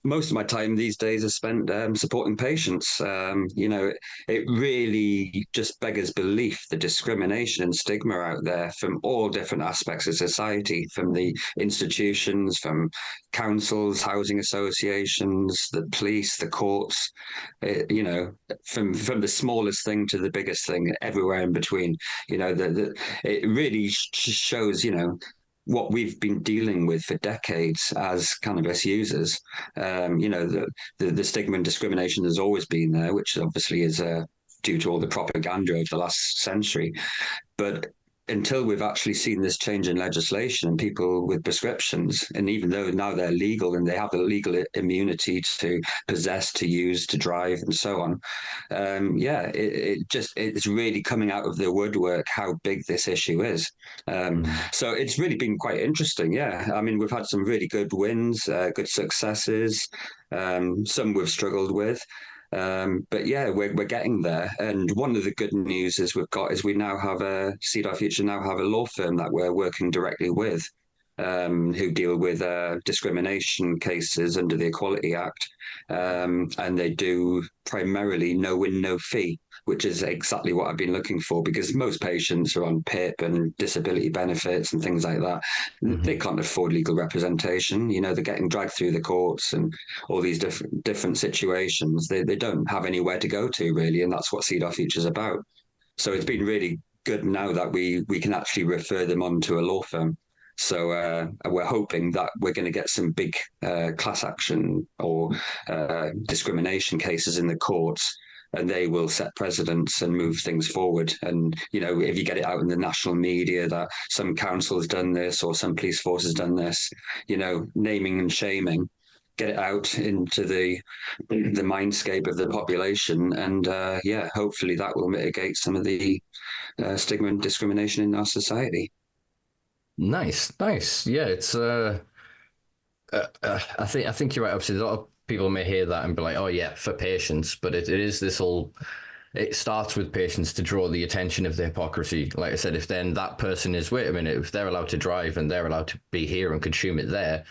most of my time these days is spent supporting patients. It really just beggars belief, the discrimination and stigma out there from all different aspects of society, from the institutions, from councils, housing associations, the police, the courts, from the smallest thing to the biggest thing, everywhere in between. It really shows, what we've been dealing with for decades as cannabis users. The stigma and discrimination has always been there, which obviously is due to all the propaganda of the last century. But until we've actually seen this change in legislation and people with prescriptions, and even though now they're legal and they have a legal immunity to possess, to use, to drive, and so on, it's really coming out of the woodwork how big this issue is. So it's really been quite interesting. Yeah, I mean, we've had some really good wins, good successes. Some we've struggled with. But yeah, we're getting there. And one of the good news is we now have Seed Our Future now have a law firm that we're working directly with, who deal with discrimination cases under the Equality Act, and they do primarily no win, no fee, which is exactly what I've been looking for, because most patients are on PIP and disability benefits and things like that. They can't afford legal representation. They're getting dragged through the courts and all these different situations. They don't have anywhere to go to, really, and that's what Seed Our Future is about. So it's been really good now that we can actually refer them on to a law firm. So we're hoping that we're going to get some big class action or discrimination cases in the courts, and they will set precedents and move things forward. And, if you get it out in the national media that some council has done this or some police force has done this, naming and shaming, get it out into the mindscape of the population. And hopefully that will mitigate some of the stigma and discrimination in our society. Nice, nice. Yeah, it's I think you're right. Obviously, a lot of people may hear that and be like, "Oh, yeah, for patients," but it is this whole. It starts with patients to draw the attention of the hypocrisy. Like I said, if then that person is, wait a minute, if they're allowed to drive and they're allowed to be here and consume it there,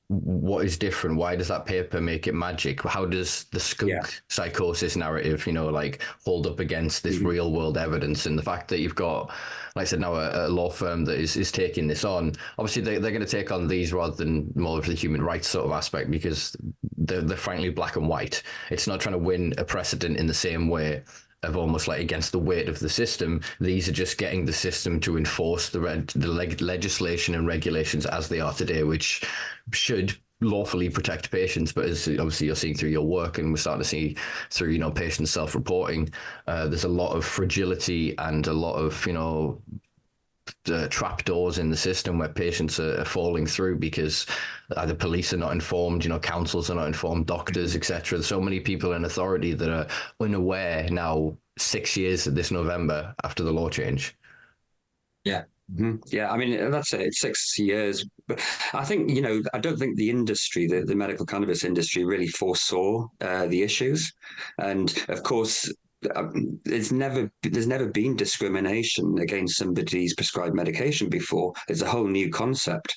what is different? Why does that paper make it magic? How does the skunk psychosis narrative, like hold up against this real world evidence? And the fact that you've got, like I said, now a law firm that is taking this on, obviously they're going to take on these rather than more of the human rights sort of aspect, because they're frankly black and white. It's not trying to win a precedent in the same way of almost like against the weight of the system. These are just getting the system to enforce the legislation and regulations as they are today, which should lawfully protect patients. But as obviously you're seeing through your work, and we're starting to see through patient self-reporting, there's a lot of fragility and a lot of trapdoors in the system where patients are falling through because either police are not informed, councils are not informed, doctors, etc. So many people in authority that are unaware now, 6 years this November after the law change. Yeah. Yeah, I mean, that's it. It's 6 years. But I think, I don't think the industry, the medical cannabis industry, really foresaw the issues. And of course, there's never been discrimination against somebody's prescribed medication before. It's a whole new concept.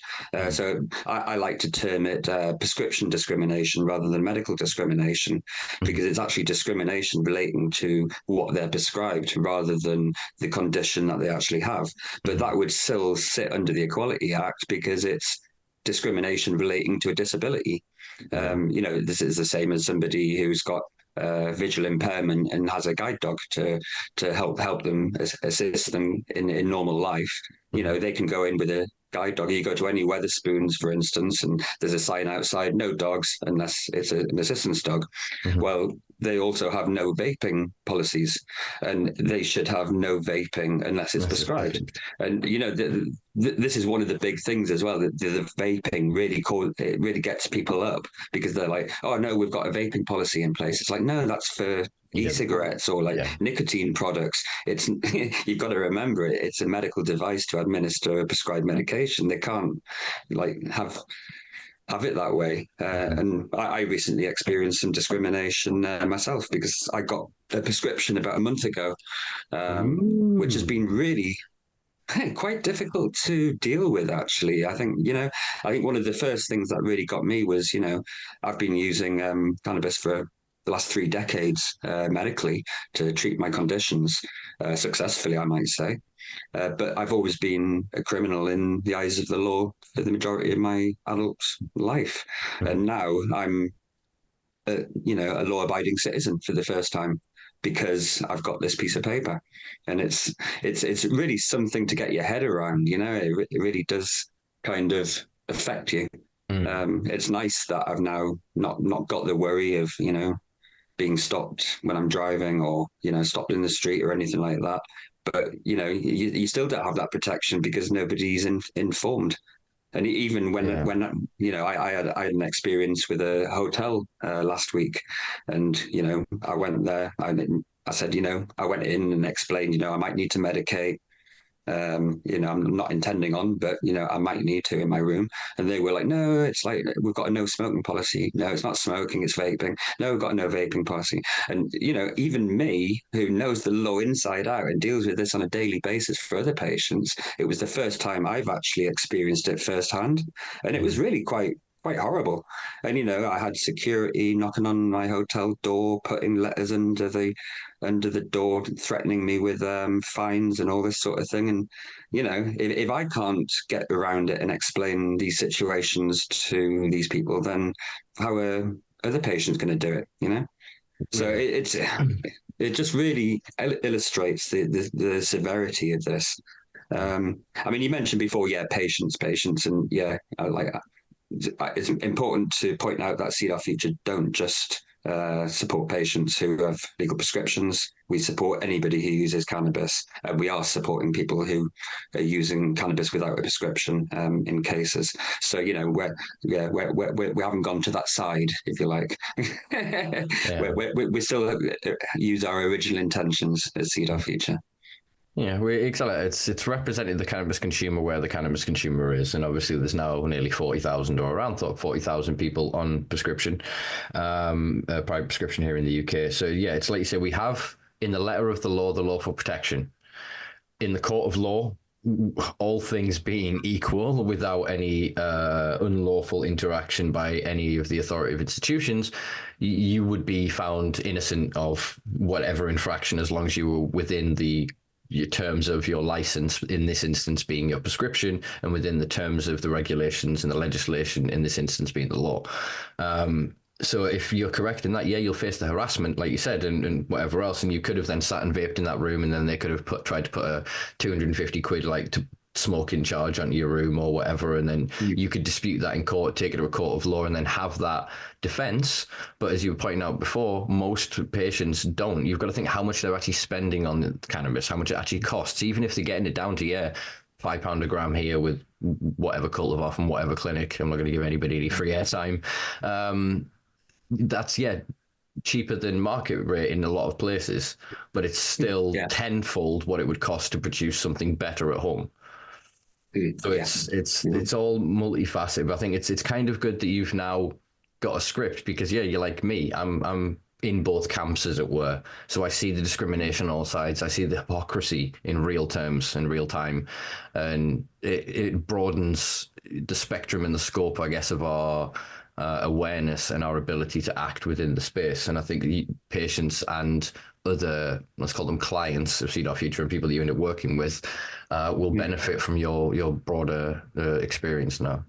So I like to term it prescription discrimination rather than medical discrimination, because it's actually discrimination relating to what they're prescribed rather than the condition that they actually have. But that would still sit under the Equality Act because it's discrimination relating to a disability. This is the same as somebody who's got visual impairment and has a guide dog to help them assist them in normal life. They can go in with a guide dog. You go to any Weatherspoons, for instance, and there's a sign outside, no dogs unless it's an assistance dog. Well, they also have no vaping policies, and they should have no vaping unless it's prescribed. And this is one of the big things as well. The vaping really gets people up, because they're like, oh no, we've got a vaping policy in place. It's like, no, that's for e-cigarettes or nicotine products. It's you've got to remember it's a medical device to administer a prescribed medication. They can't have it that way. And I recently experienced some discrimination myself, because I got a prescription about a month ago, which has been really quite difficult to deal with, actually. I think one of the first things that really got me was, I've been using cannabis for the last 3 decades medically to treat my conditions successfully, I might say. But I've always been a criminal in the eyes of the law for the majority of my adult life. Mhm. And now I'm a law-abiding citizen for the first time because I've got this piece of paper, and it's really something to get your head around. It really does kind of affect you. Mm. It's nice that I've now not got the worry of being stopped when I'm driving or stopped in the street or anything like that. But you still don't have that protection because nobody's informed. And even Yeah. when I had an experience with a hotel last week, and I went there. I said, I went in and explained, I might need to medicate. I'm not intending on, but I might need to in my room. And they were like, no, it's like we've got a no smoking policy. No, it's not smoking, it's vaping. No, we've got a no vaping policy. And even me, who knows the law inside out and deals with this on a daily basis for other patients, it was the first time I've actually experienced it firsthand, and it was Mm. really quite horrible. And I had security knocking on my hotel door, putting letters under the door, threatening me with fines and all this sort of thing. And if I can't get around it and explain these situations to these people, then how are other patients going to do it? So Yeah. it just really illustrates the severity of this. I mean, you mentioned before, yeah, patients, and yeah, it's important to point out that Seed Our Future don't just support patients who have legal prescriptions. We support anybody who uses cannabis. We are supporting people who are using cannabis without a prescription in cases. So we haven't gone to that side, if you like. Yeah. We still use our original intentions as Seed Our Future. Yeah, exactly. It's representing the cannabis consumer where the cannabis consumer is, and obviously there's now nearly 40,000 or around 40,000 people on prescription, private prescription here in the UK. So yeah, it's like you say, we have in the letter of the law for protection. In the court of law, all things being equal, without any unlawful interaction by any of the authoritative institutions, you would be found innocent of whatever infraction as long as you were within the your terms of your license, in this instance being your prescription, and within the terms of the regulations and the legislation, in this instance being the law. So if you're correct in that, yeah, you'll face the harassment, like you said, and whatever else. And you could have then sat and vaped in that room, and then they could have tried to put a 250 quid like to smoking charge onto your room or whatever, and then you could dispute that in court, take it to a court of law, and then have that defense. But as you were pointing out before, most patients don't. You've got to think how much they're actually spending on the cannabis, how much it actually costs, even if they're getting it down to, yeah, £5 a gram here with whatever cultivar from whatever clinic. I'm not going to give anybody any free airtime. That's, yeah, cheaper than market rate in a lot of places, but it's still Yeah, tenfold what it would cost to produce something better at home. So yeah. it's all multifaceted. But I think it's kind of good that you've now got a script, because yeah, you're like me. I'm in both camps, as it were. So I see the discrimination on all sides. I see the hypocrisy in real terms and real time, and it broadens the spectrum and the scope, I guess, of our awareness and our ability to act within the space. And I think patients and other, let's call them clients of Seed Our Future, and people that you end up working with will benefit from your broader experience now.